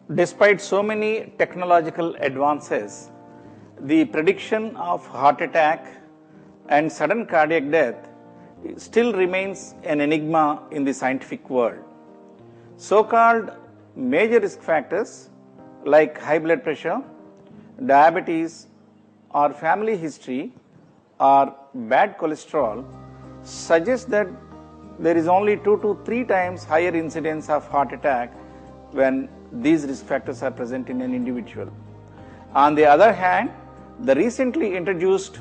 Despite so many technological advances, the prediction of heart attack and sudden cardiac death still remains an enigma in the scientific world. So-called major risk factors like high blood pressure, diabetes, or family history or bad cholesterol suggest that there is only 2 to 3 times higher incidence of heart attack when these risk factors are present in an individual. On the other hand, the recently introduced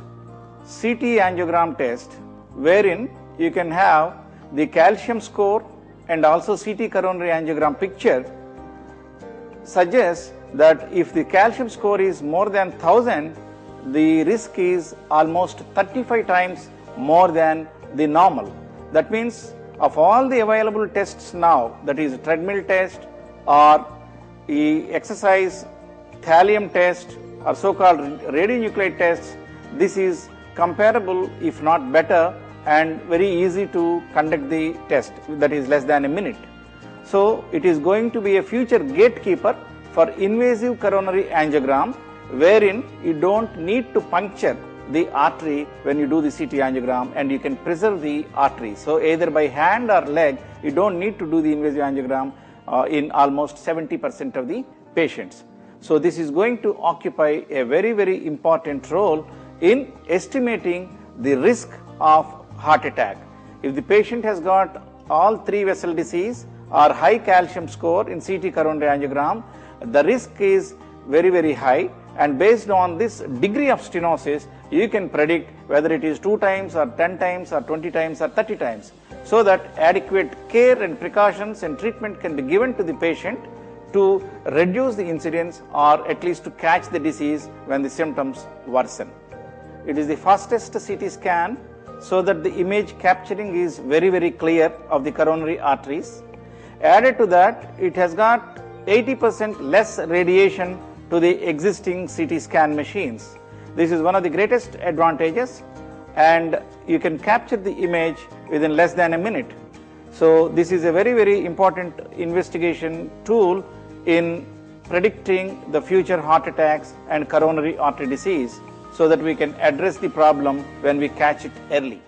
CT angiogram test, wherein you can have the calcium score and also CT coronary angiogram picture, suggests that if the calcium score is more than 1000, the risk is almost 35 times more than the normal. That means of all the available tests now, that is treadmill test or the exercise thallium test or so-called radionuclide tests, this is comparable if not better and very easy to conduct the test, that is less than a minute. So it is going to be a future gatekeeper for invasive coronary angiogram, wherein you don't need to puncture the artery when you do the CT angiogram and you can preserve the artery. So either by hand or leg, you don't need to do the invasive angiogram in almost 70% of the patients. So this is going to occupy a very, very important role in estimating the risk of heart attack. If the patient has got all 3 vessel disease or high calcium score in CT coronary angiogram, the risk is very, very high, and based on this degree of stenosis, you can predict whether it is 2 times or 10 times or 20 times or 30 times, so that adequate care and precautions and treatment can be given to the patient to reduce the incidence or at least to catch the disease when the symptoms worsen. It is the fastest CT scan, so that the image capturing is very, very clear of the coronary arteries. Added to that, it has got 80% less radiation to the existing CT scan machines. This is one of the greatest advantages, and you can capture the image within less than a minute. So this is a very, very important investigation tool in predicting the future heart attacks and coronary artery disease, so that we can address the problem when we catch it early.